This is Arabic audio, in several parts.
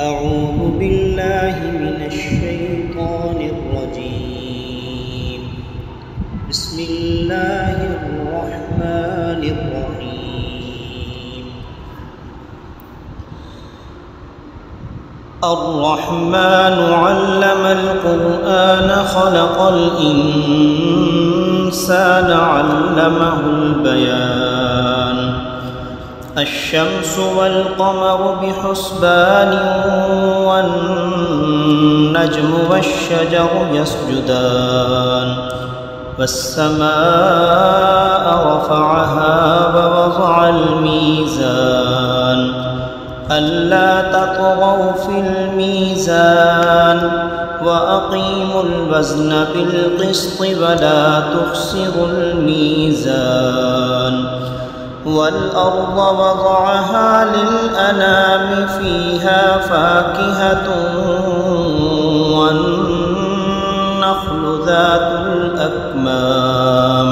أعوذ بالله من الشيطان الرجيم. بسم الله الرحمن الرحيم. الرحمن علم القرآن خلق الإنسان علمه البيان. الشمس والقمر بحسبان والنجم والشجر يسجدان. والسماء رفعها ووضع الميزان ألا تطغوا في الميزان وأقيموا الوزن بالقسط ولا تخسروا الميزان. والأرض وضعها للأنام فيها فاكهة والنخل ذات الأكمام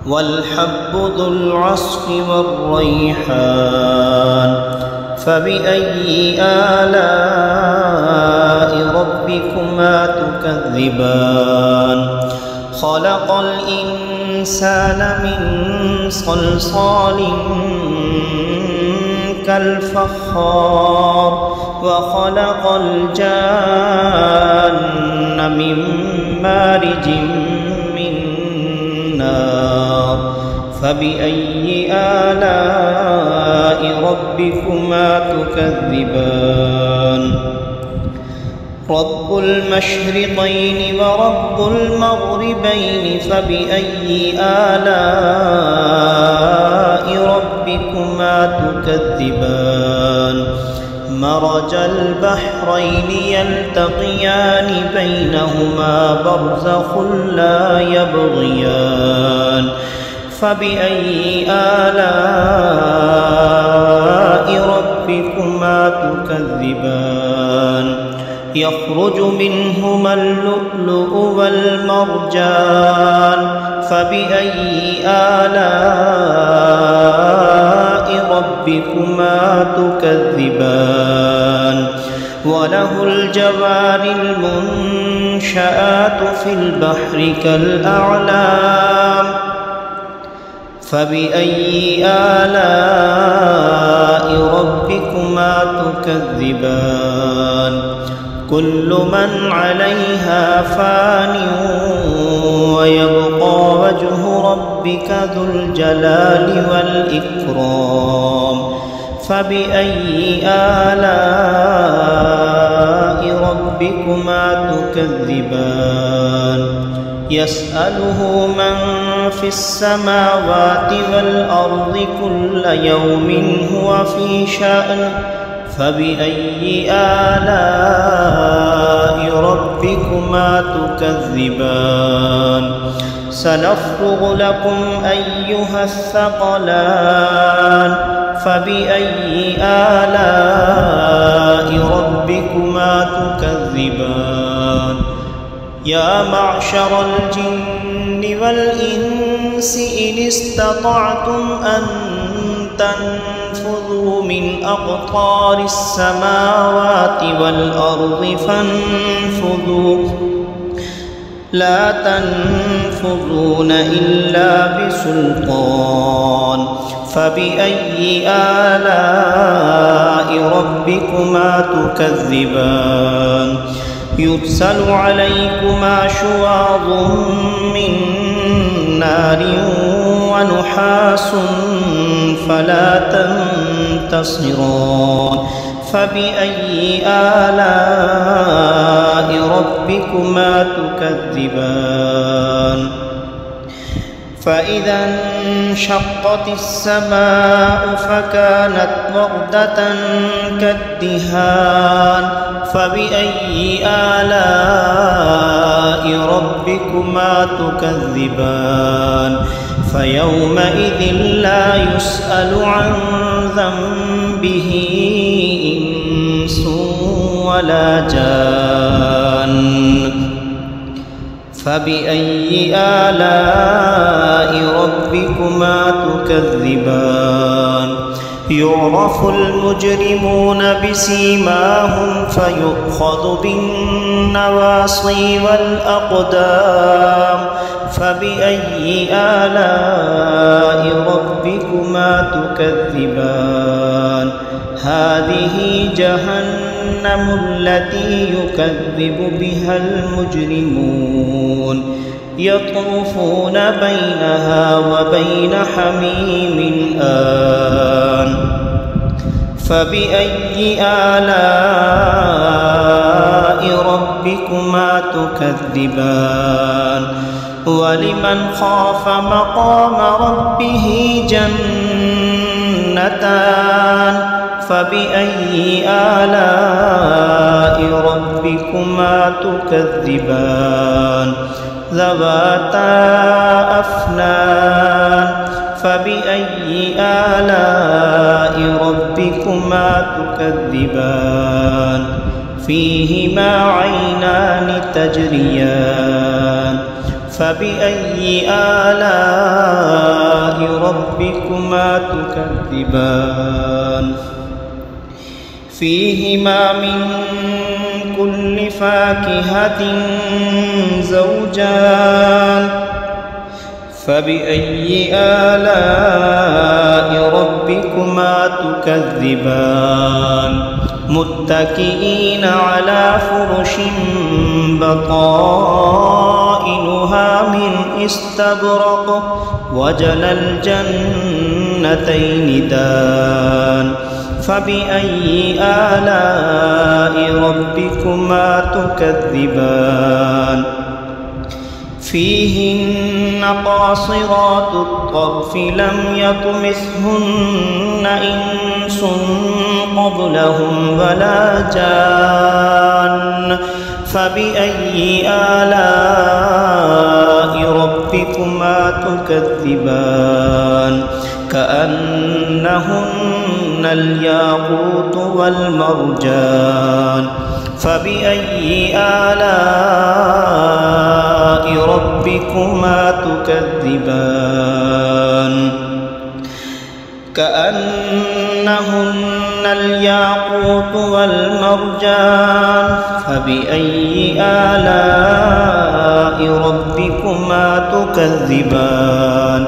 والحب ذو العصف والريحان. فبأي آلاء ربكما تكذبان؟ خلق الإنسان من صلصال كالفخار وخلق الجان من مارج من نار. فبأي آلاء ربكما تكذبان؟ رب المشرقين ورب المغربين فبأي آلاء ربكما تكذبان؟ مرج البحرين يلتقيان بينهما برزخ لا يبغيان. فبأي آلاء ربكما تكذبان؟ يخرج منهما اللؤلؤ والمرجان. فبأي آلاء ربكما تكذبان؟ وله الجوار المنشآت في البحر كالأعلام. فبأي آلاء ربكما تكذبان؟ كل من عليها فان ويبقى وجه ربك ذو الجلال والإكرام. فبأي آلاء ربكما تكذبان؟ يسأله من في السماوات والأرض كل يوم هو في شأن. فبأي آلاء ربكما تكذبان؟ سنفرغ لكم أيها الثقلان. فبأي آلاء ربكما تكذبان؟ يا معشر الجن والإنس إن استطعتم أن تنفذوا من أقطار السماوات والأرض فانفذوا لا تنفذون إلا بسلطان. فبأي آلاء ربكما تكذبان؟ يرسل عليكما شواظ من نار ونحاس فلا تنتصران. فبأي آلاء ربكما تكذبان؟ فإذا انشقت السماء فكانت وردة كالدهان. فبأي آلاء ربكما تكذبان؟ فيومئذ لا يسأل عن ذنبه إنس ولا جان. فبأي آلاء ربكما تكذبان؟ يعرف المجرمون بسيماهم فيؤخذ بالنواصي والأقدام فبأي آلاء ربكما تكذبان هذه جهنم التي يكذب بها المجرمون يطوفون بينها وبين حميم آن فبأي آلاء ربكما تكذبان ولمن خاف مقام ربه جنتان فبأي آلاء ربكما تكذبان ذواتا أفنان فبأي آلاء ربكما تكذبان فيهما عينان تجريان فبأي آلاء ربكما تكذبان فيهما من كل فاكهة زوجان فبأي آلاء ربكما تكذبان متكئين على فرش بطائنها من استبرق وجنى الجنتين دان فبأي آلاء ربكما تكذبان فيهن قاصرات الطرف لم يطمثهن إنس قبلهم ولا جان فبأي آلاء ربكما تكذبان كأنهن الياقوت والمرجان فبأي آلاء ربكما تكذبان كأنهن الياقوت والمرجان فبأي آلاء ربكما تكذبان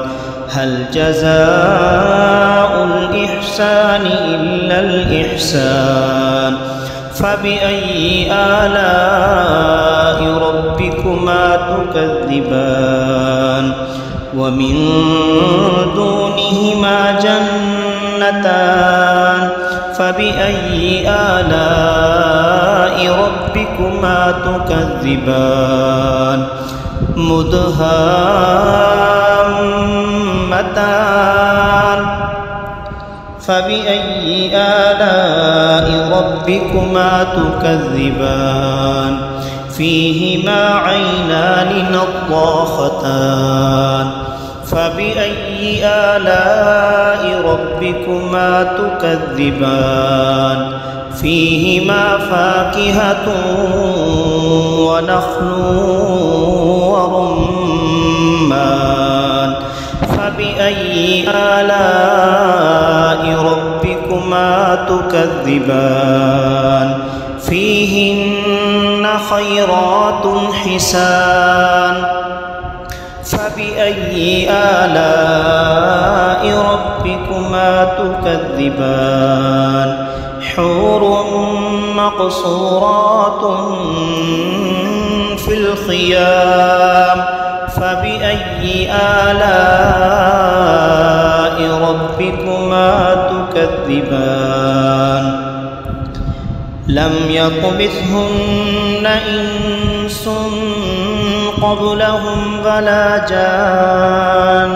هل جزاء الإحسان إلا الإحسان فبأي آلاء ربكما تكذبان ومن دونهما جنتان فبأي آلاء ربكما تكذبان مدهامتان فبأي آلاء ربكما تكذبان فيهما عينان نضاختان فبأي آلاء ربكما تكذبان فيهما فاكهة ونخل ورمان فبأي آلاء ربكما تكذبان فيهن خيرات حسان فبأي آلاء ربكما تكذبان حور مقصورات في الخيام فبأي آلاء ربكما تكذبان لم يطمثهن إنس قبلهم ولا جان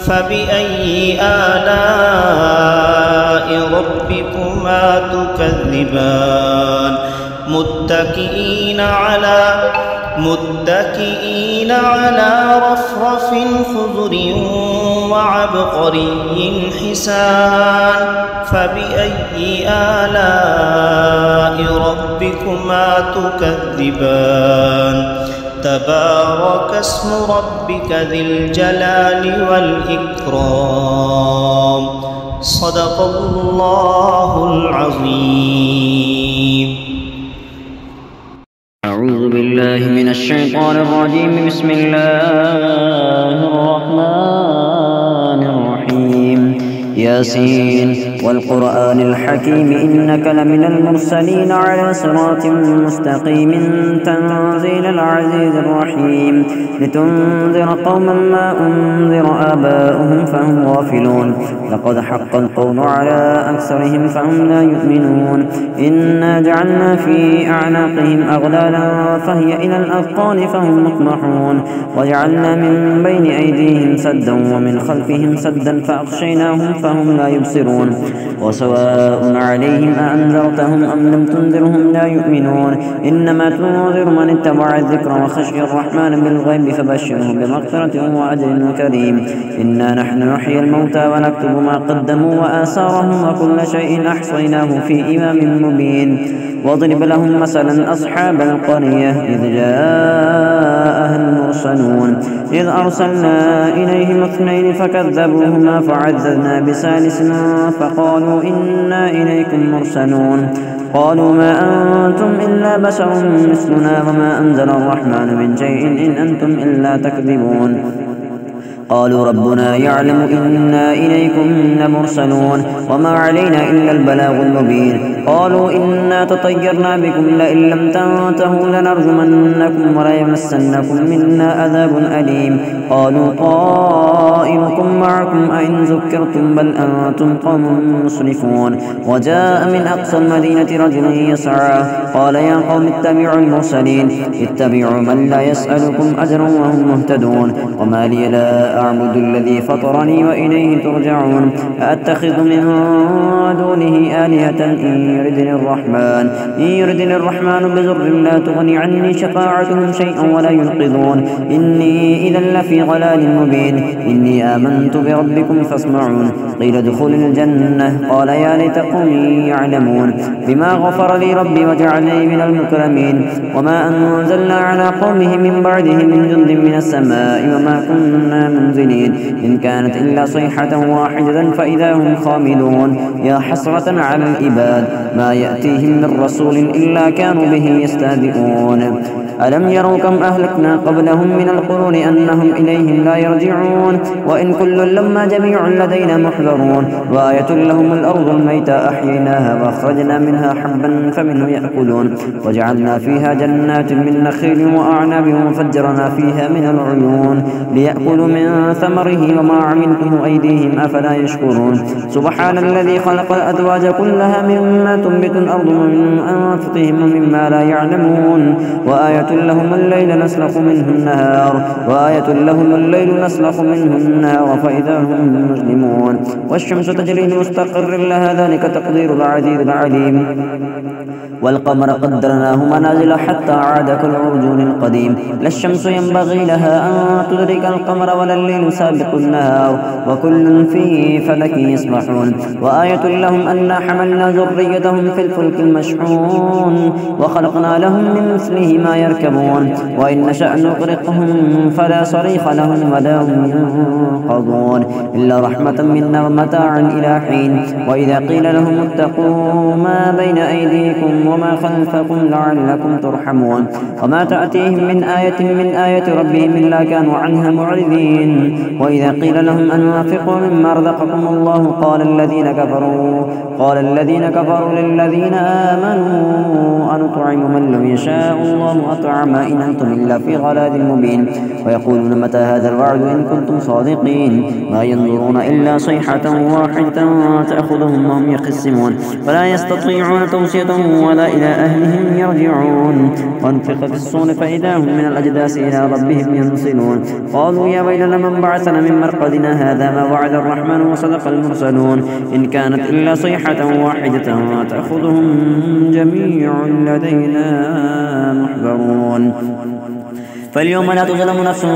فبأي آلاء ربكما تكذبان متكئين على رفرف خضر وعبقري حسان فبأي آلاء ربكما تكذبان تبارك اسم ربك ذي الجلال والإكرام صدق الله العظيم. أعوذ بالله من الشيطان الرجيم. بسم الله الرحمن الرحيم. ياسين والقرآن الحكيم إنك لمن المرسلين على صراط مستقيم تنزيل العزيز الرحيم لتنذر قوما ما أنذر آباؤهم فهم غافلون لقد حق القول على أكثرهم فهم لا يؤمنون إنا جعلنا في أعناقهم أغلالا فهي إلى الأذقان فهم مقمحون وجعلنا من بين أيديهم سدا ومن خلفهم سدا فأغشيناهم فهم لا يبصرون وسواء عليهم أأنذرتهم أم لم تنذرهم لا يؤمنون إنما تنذر من اتبع الذكر وخشي الرحمن بالغيب فبشره بمغفرة وأجر كريم. إنا نحن نحيي الموتى ونكتب ما قدموا وآثارهم وكل شيء أحصيناه في إمام مبين. واضرب لهم مثلا أصحاب القرية إذ جاءها المرسلون إذ أرسلنا إليهم اثنين فكذبوهما فعززنا بثالث فقالوا إنا إليكم مرسلون قالوا ما أنتم إلا بشر مثلنا وما أنزل الرحمن من شيء إن أنتم إلا تكذبون. قالوا ربنا يعلم إنا إليكم لمرسلون وما علينا إلا البلاغ المبين. قالوا إنا تطيرنا بكم لئن لم تنتهوا لنرجمنكم وليمسنكم منا عذاب أليم. قالوا طائركم معكم أئن ذكرتم بل أنتم قوم مسرفون. وجاء من أقصى المدينة رجل يسعى قال يا قوم اتبعوا المرسلين اتبعوا من لا يسألكم أجرا وهم مهتدون. وما لي لا أعبد الذي فطرني وإليه ترجعون. أأتخذ من دونه آلهة إن يردني الرحمن بضر لا تغني عني شفاعتهم شيئا ولا ينقذون. إني إذا لفي ضلال مبين. إني آمنت بربكم فاسمعون. قيل ادخل الجنة قال يا ليت قومي يعلمون بما غفر لي ربي وجعلني من المكرمين. وما أنزلنا على قومه من بعده من جند من السماء وما كنا منزلين إن كانت إلا صيحة واحدة فإذا هم خامدون. يا حسرة على العباد ما يأتيهم من رسول إلا كانوا به يستهزئون. ألم يروا كم أهلكنا قبلهم من القرون أنهم إليهم لا يرجعون. وإن كل لما جميع لدينا محضرون. وآية لهم الأرض الميتة أحييناها وأخرجنا منها حبا فمنه يأكلون. وجعلنا فيها جنات من نخيل وأعناب وفجرنا فيها من العيون ليأكلوا من ثمره وما عملته أيديهم أفلا يشكرون. سبحان الذي خلق الأزواج كلها مما تنبت الأرض ومن أنفسهم ومما لا يعلمون. وآية لهم الليل نسلخ منه النهار فإذا هم مظلمون. والشمس تجري لمستقر لها ذلك تقدير العزيز العليم. والقمر قدرناه منازل حتى عاد كالعرجون القديم. لا الشمس ينبغي لها أن تدرك القمر ولا الليل سابق النهار وكل في فلك يسبحون. وآية لهم أنا حملنا ذريتهم في الفلك المشحون وخلقنا لهم من مثله ما يركبون. وإن نشأ نغرقهم فلا صريخ لهم ولا هم ينقضون إلا رحمة منا ومتاعا إلى حين. وإذا قيل لهم اتقوا ما بين أيديكم وما خلفكم لعلكم ترحمون. وما تأتيهم من آية ربهم إلا كانوا عنها معرضين. وإذا قيل لهم أنفقوا مما رزقكم الله قال الذين كفروا للذين آمنوا أنطعم من لم يشاء الله أطعما إن أنتم إلا في ضلال مبين. ويقولون متى هذا الوعد إن كنتم صادقين. ما ينظرون إلا صيحة واحدة تأخذهم وهم يخصمون ولا يستطيعون توصية ولا إلى أهلهم يرجعون. وانفق في الصور فإذا هم من الأجداث إلى ربهم ينسلون. قالوا يا ويلنا من بعثنا من مرقدنا هذا ما وعد الرحمن وصدق المرسلون. إن كانت إلا صيحة واحدة تأخذهم جميع لدينا محضرون. فاليوم لا تظلم نفس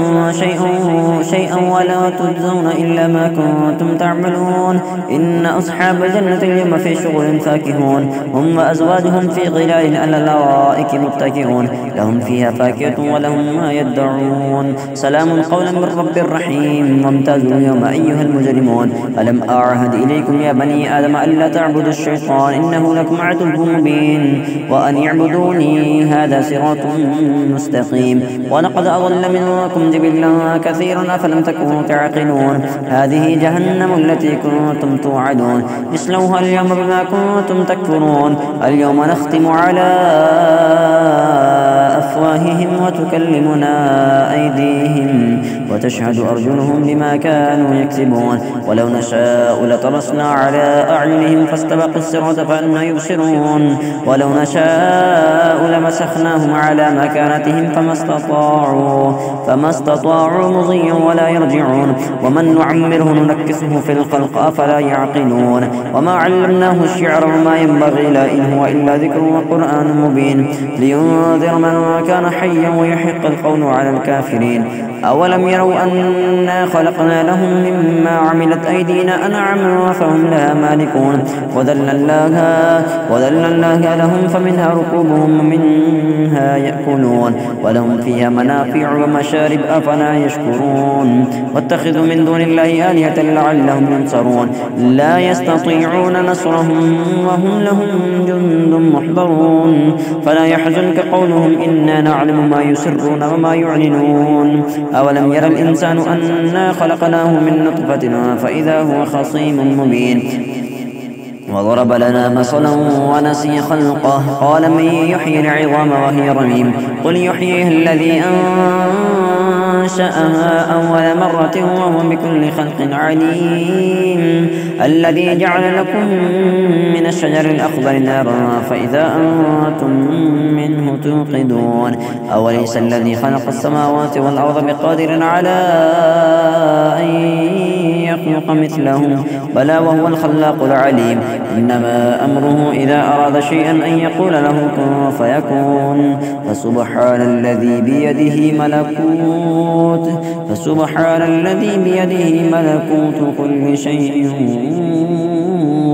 شيئا ولا تجزون إلا ما كنتم تعملون. إن أصحاب الجنة اليوم في شغل فاكهون، هم وأزواجهم في ظلال على الأرائك متكئون، لهم فيها فاكهة ولهم ما يدعون. سلام قولا من رب رحيم. وامتازوا اليوم أيها المجرمون. ألم أعهد إليكم يا بني آدم ألا تعبدوا الشيطان إنه لكم عدو مبين، وأن اعبدوني هذا صراط مستقيم. ولقد أضل منكم جبلا كثيرا أفلم تكونوا تعقلون. هذه جهنم التي كنتم توعدون، اصلوها اليوم بما كنتم تكفرون. اليوم نختم على أفواههم وتكلمنا أيديهم وتشهد أرجلهم بما كانوا يكسبون. ولو نشاء لطمسنا على أعينهم فاستبقوا الصراط فأنى يبصرون. ولو نشاء لمسخناهم على مكانتهم فما استطاعوا مضيا ولا يرجعون. ومن نعمره ننكسه في الخلق أفلا يعقلون. وما علمناه الشعر وما ينبغي له إن هو إلا ذكر وقرآن مبين لينذر من كان حيا ويحق القول على الكافرين. أولم يروا أنا خلقنا لهم مما عملت أيدينا أنعاما فهم لها مالكون. وذللناها لهم فمنها ركوبهم ومنها يأكلون ولهم فيها منافع ومشارب أفلا يشكرون. واتخذوا من دون الله آلهة لعلهم ينصرون. لا يستطيعون نصرهم وهم لهم جند محضرون. فلا يحزنك قولهم إنا نعلم ما يسرون وما يعلنون. أولم يرى الإنسان أنا خلقناه من نطفة فإذا هو خصيم مبين. وضرب لنا مثلا ونسي خلقه قال من يحيي العظام وهي رميم قل يحييها الذي أنشأها أول مرة وهو بكل خلق عليم. الذي جعل لكم من الشجر الأخضر نارا فإذا أنتم منه توقدون. أوليس الذي خلق السماوات والأرض بقادر على أن يخلق مثلهم بلى وهو الخلاق العليم. إنما أمره إذا أراد شيئا أن يقول له كن فيكون. فسبحان الذي بيده ملكوت كل شيء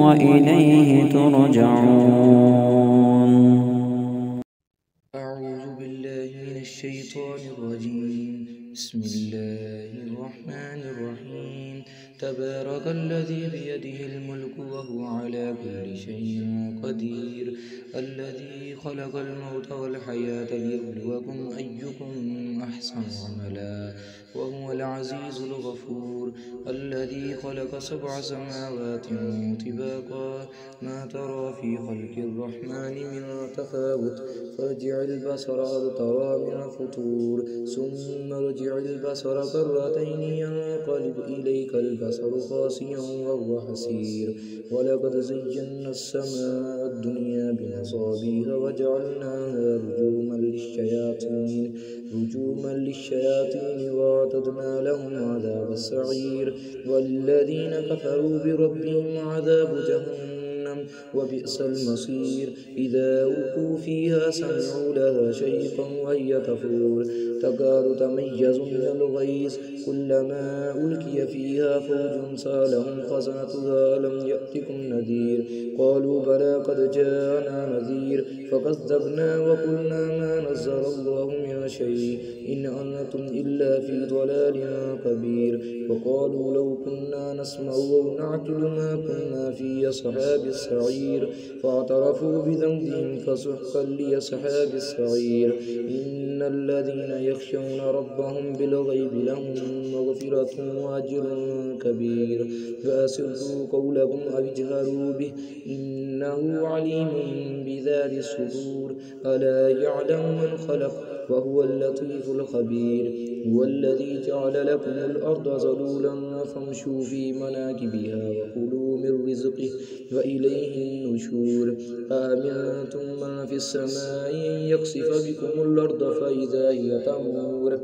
وإليه ترجعون. أعوذ بالله من الشيطان الرجيم. بسم الله الرحمن الرحيم. تبارك الذي بيده الملك وهو على كل شيء قدير. الذي خلق الموت والحياة ليبلوكم أيكم أحسن عملا وهو العزيز الغفور. الذي خلق 7 سماوات طباقا ما ترى في خلق الرحمن من تفاوت فارجع البصر هل ترى من فطور ثم ارجع البصر كرتين ينقلب إليك البصر خاسئا وهو حسير. ولقد زينا السماء الدنيا بمصابيح وجعلناها رجوما للشياطين وأعتدنا لهم عذاب السعير. والذين كفروا بربهم عذاب جهنم وبئس المصير. إذا ألقوا فيها سمعوا لها شيقا وهي تفور تكاد تميز من الغيظ كلما ألقي فيها فوج سألهم خزنتها ألم يأتكم نذير قالوا بلى قد جاءنا نذير فكذبنا وقلنا ما نزل الله من شيء إن أنتم إلا في ضلال كبير. وقالوا لو كنا نسمع أو نعقل ما كنا في أصحاب السعير فاعترفوا بذنبهم فسحقا لأصحاب السعير. إن الذين يخشون ربهم بالغيب لهم مغفرة وأجر كبير. فأسروا قولكم أو اجهروا به إنه عليم بذات الصدور. ألا يعلم من خلق وهو اللطيف الخبير. هو الذي جعل لكم الأرض ذلولا فامشوا في مناكبها وكلوا من رزقه وإليه النشور. آمنتم من في السماء أن يخسف بكم الأرض فإذا هي تمور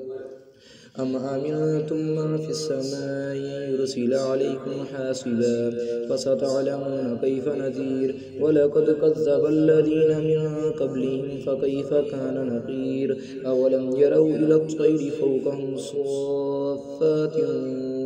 أم أمنتم من في السماء يرسل عليكم حاصبا فستعلمون كيف نذير ولقد كذب الذين من قبلهم فكيف كان نقير أولم يروا إلى الطير فوقهم صافات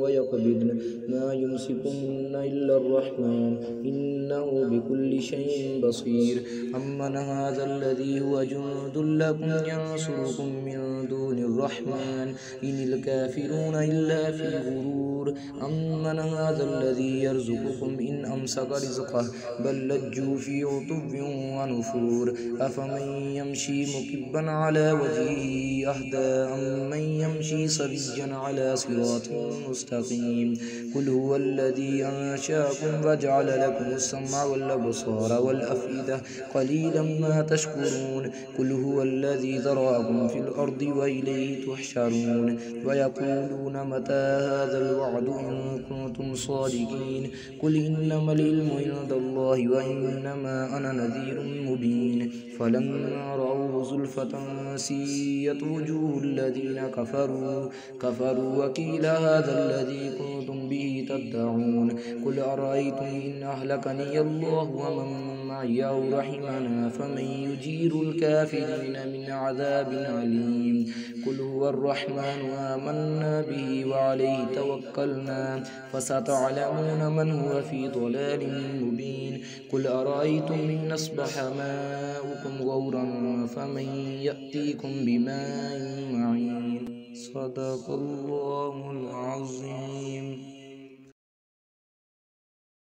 ويقبضن ما يمسكن إلا الرحمن إنه بكل شيء بصير أمن هذا الذي هو جند لكم ينصركم من دون الرحمن إن الكافرون إلا في غرور أمن هذا الذي يرزقكم إن أمسك رزقه بل لجوا في عتب ونفور أفمن يمشي مكبا على وجهه أهدى أمن يمشي سويا على صراط مستقيم قل هو الذي أنشأكم وجعل لكم السمع والأبصار والأفئدة قليلا ما تشكرون قل هو الذي ذرأكم في الأرض وإليه تحشرون ويقولون متى هذا الوعد إن كنتم صادقين قل إنما العلم عند الله وإنما أنا نذير مبين فلما رأوه زلفة سيئت وجوه الذين كفروا وقيل هذا الذي كنتم به تدعون قل أرأيتم إن أهلكني الله ومن معي أو رحمنا فمن يجير الكافرين من عذاب أليم قل هو الرحمن آمنا به وعليه توكلنا فستعلمون من هو في ضلال مبين قل أرأيتم إن أصبح ماؤكم غورا فمن يأتيكم بماء معين صدق الله العظيم.